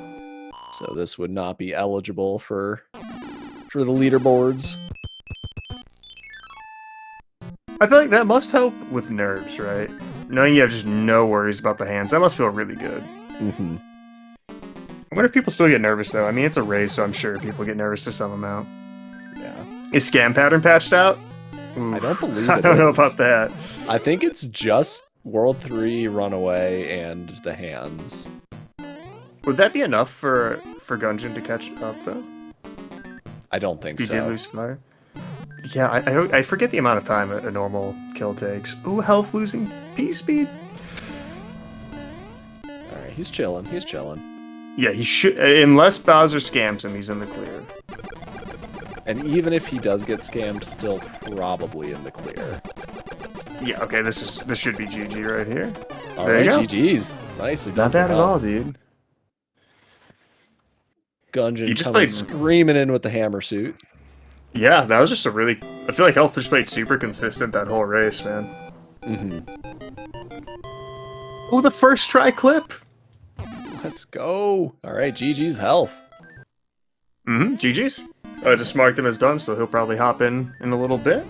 So this would not be eligible for the leaderboards. I feel like that must help with nerves, right? Knowing you have just no worries about the hands, that must feel really good. Mm-hmm. I wonder if people still get nervous, though. I mean, it's a race, so I'm sure people get nervous to some amount. Yeah. Is scam pattern patched out? I don't believe I it don't know is. about that. I think it's just World 3 Runaway and the hands. Would that be enough for Gungeon to catch up, though? I don't think If he did so. lose fire? Yeah, I forget the amount of time a normal kill takes. Ooh, health losing P-speed. Alright, he's chilling. He's chilling. Yeah, he should. Unless Bowser scams him, he's in the clear. And even if he does get scammed, still probably in the clear. Yeah, okay, this should be GG right here. Alright, you go. GG's. Nicely done. Not bad for at Hell. all, dude. Gungeon You just coming played- screaming in with the hammer suit. Yeah, that was just a really. I feel like Health just played super consistent that whole race, man. Mm-hmm. Oh, the first try clip. Let's go. Alright, GG's health. GG's. I just marked him as done, so he'll probably hop in a little bit.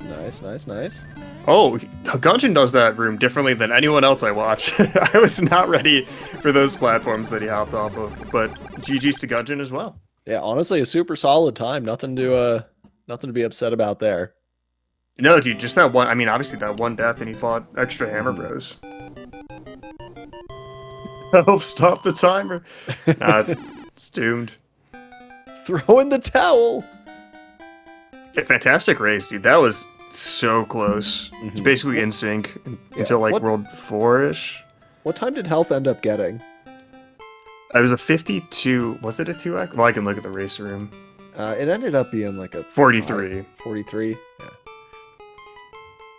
Nice, nice, nice. Oh, Gungeon does that room differently than anyone else I watch. I was not ready for those platforms that he hopped off of, but GG's to Gungeon as well. Yeah, honestly, a super solid time. Nothing to be upset about there. No, dude, just that one. I mean, obviously that one death, and he fought extra Hammer Bros. Help stop the timer. Nah, it's doomed. Throw in the towel. Yeah, fantastic race, dude. That was so close. It's basically in sync until like what- World 4-ish. What time did health end up getting? It was a 52. Was it a 2x? Well, I can look at the race room. It ended up being like a 43. 43. Yeah.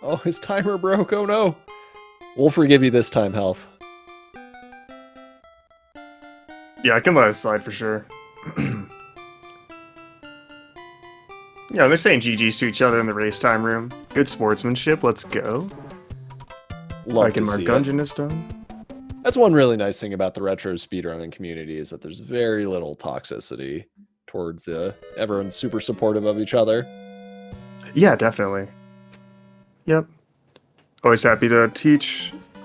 Oh, his timer broke. Oh no. We'll forgive you this time, health. Yeah, I can let it slide for sure. Yeah, they're saying GG's to each other in the race time room. Good sportsmanship. Let's go. Love Like to in Mark see it. Gungeon has done. That's one really nice thing about the retro speedrunning community is that there's very little toxicity towards everyone's super supportive of each other. Yeah, definitely. Yep. Always happy to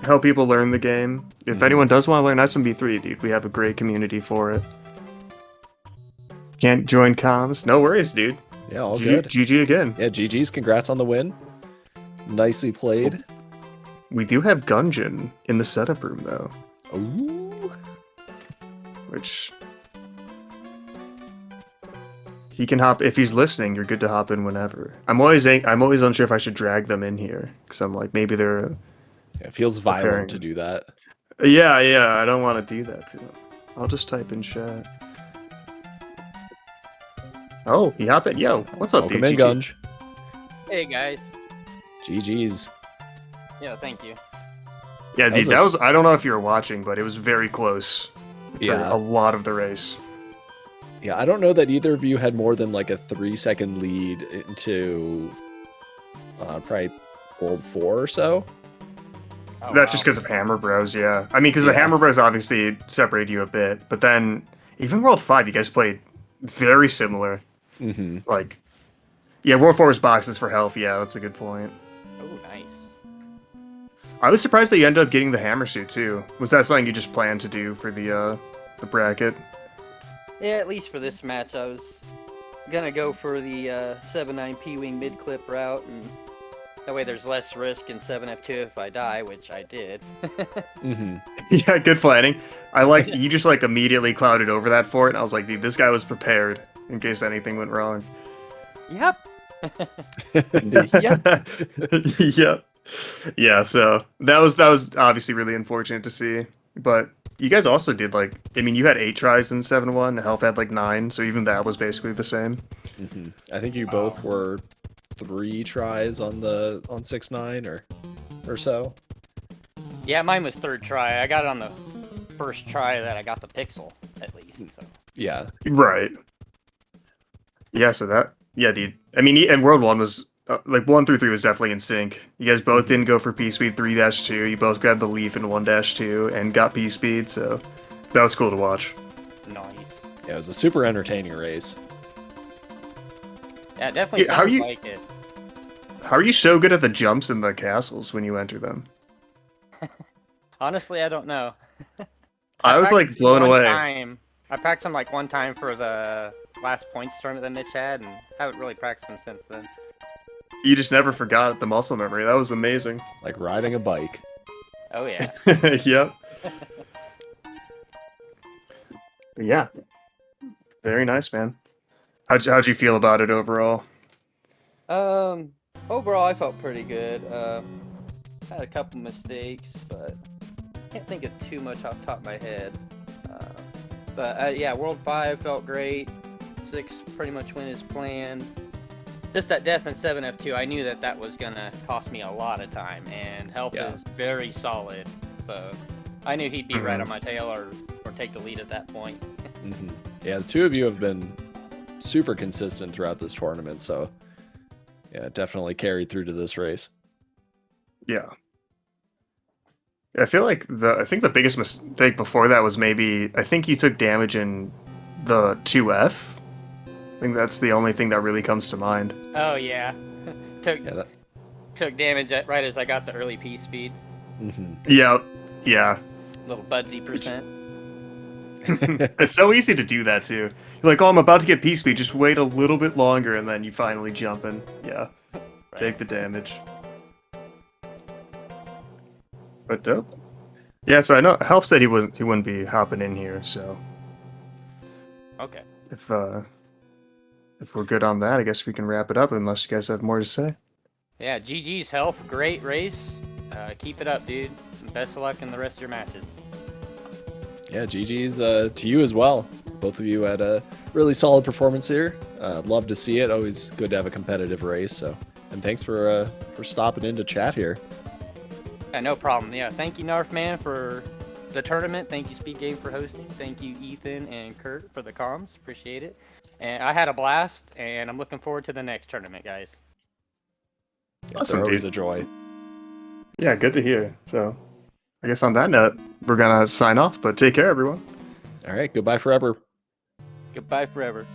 help people learn the game. If anyone does want to learn SMB3, dude, we have a great community for it. Can't join comms? No worries, dude. Yeah, all good. GG again. Yeah, GG's. Congrats on the win. Nicely played. We do have Gungeon in the setup room, though. Ooh. Which... He can hop... If he's listening, you're good to hop in whenever. I'm always unsure if I should drag them in here. Because I'm like, maybe they're... Yeah, it feels violent to do that. Yeah, I don't want to do that to them. I'll just type in chat. Oh, he hopped in. Yo, what's up, Welcome dude? in, Gunge. Hey guys. GG's. Yeah, thank you. Yeah, dude, that was... I don't know if you were watching, but it was very close for Yeah. a lot of the race. Yeah, I don't know that either of you had more than like a 3-second lead into probably World 4 or so. Oh, That's just because of Hammer Bros, yeah. I mean, because the Hammer Bros obviously separate you a bit, but then even World 5, you guys played very similar. Mm-hmm. Like, yeah, World 4 was boxes for health, yeah, that's a good point. Oh, nice. I was surprised that you ended up getting the Hammer Suit, too. Was that something you just planned to do for the bracket? Yeah, at least for this match, I was gonna go for the 7-9 P-Wing mid-clip route, and that way there's less risk in 7F2 if I die, which I did. Mm-hmm. Yeah, good planning. I like you just like immediately clouded over that for it, and I was like, dude, this guy was prepared in case anything went wrong. Yep. Yep. Yeah, so that was obviously really unfortunate to see. But you guys also did like, I mean, you had 8 tries in 7-1, Health had like 9, so even that was basically the same. Mm-hmm. I think you both were 3 tries on 6-9 or so. Yeah, mine was 3rd try. I got it on the first try that I got the pixel, at least. So. Yeah. Right. Yeah, so that, yeah, dude. I mean, and World 1 was, like 1 through 3 was definitely in sync. You guys both didn't go for P-Speed 3-2. You both grabbed the Leaf in 1-2 and got P-Speed, so that was cool to watch. Nice. Yeah, it was a super entertaining race. Yeah, it definitely Yeah, sounds like it. How are you so good at the jumps in the castles when you enter them? Honestly, I don't know. I was like blown away. I practiced them like one time for the last points tournament that Mitch had, and haven't really practiced them since then. You just never forgot the muscle memory. That was amazing. Like riding a bike. Oh yeah. Yep. Yeah. Very nice, man. How'd you feel about it overall? Overall, I felt pretty good. Had a couple mistakes, but can't think of too much off the top of my head. Yeah, World 5 felt great. 6 pretty much went as planned. Just that death in 7F2, I knew that was gonna cost me a lot of time, and Health is very solid, so I knew he'd be right on my tail or take the lead at that point. Mm-hmm. Yeah, the two of you have been super consistent throughout this tournament, so yeah, definitely carried through to this race. Yeah. I feel like I think the biggest mistake before that was I think you took damage in the 2F. I think that's the only thing that really comes to mind. Oh yeah, took damage right as I got the early P speed. Mm-hmm. Yeah. Little budsy %. It's so easy to do that too. You're like, oh, I'm about to get P speed, just wait a little bit longer, and then you finally jump in. Yeah, right. Take the damage. But dope. Yeah, so I know Health said he wouldn't be hopping in here, so Okay. If we're good on that, I guess we can wrap it up unless you guys have more to say. Yeah, GG's Health, great race. Keep it up, dude. Best of luck in the rest of your matches. Yeah, GG's to you as well. Both of you had a really solid performance here. Love to see it. Always good to have a competitive race. So, and thanks for stopping in to chat here. Yeah, no problem. Yeah, thank you, Narfman, for the tournament. Thank you, SpeedGaming, for hosting. Thank you, Ethan and Kurt, for the comms. Appreciate it. And I had a blast, and I'm looking forward to the next tournament, guys. Awesome, They're always dude. a joy. Yeah, good to hear. So, I guess on that note, we're gonna sign off. But take care, everyone. All right, goodbye forever. Goodbye forever.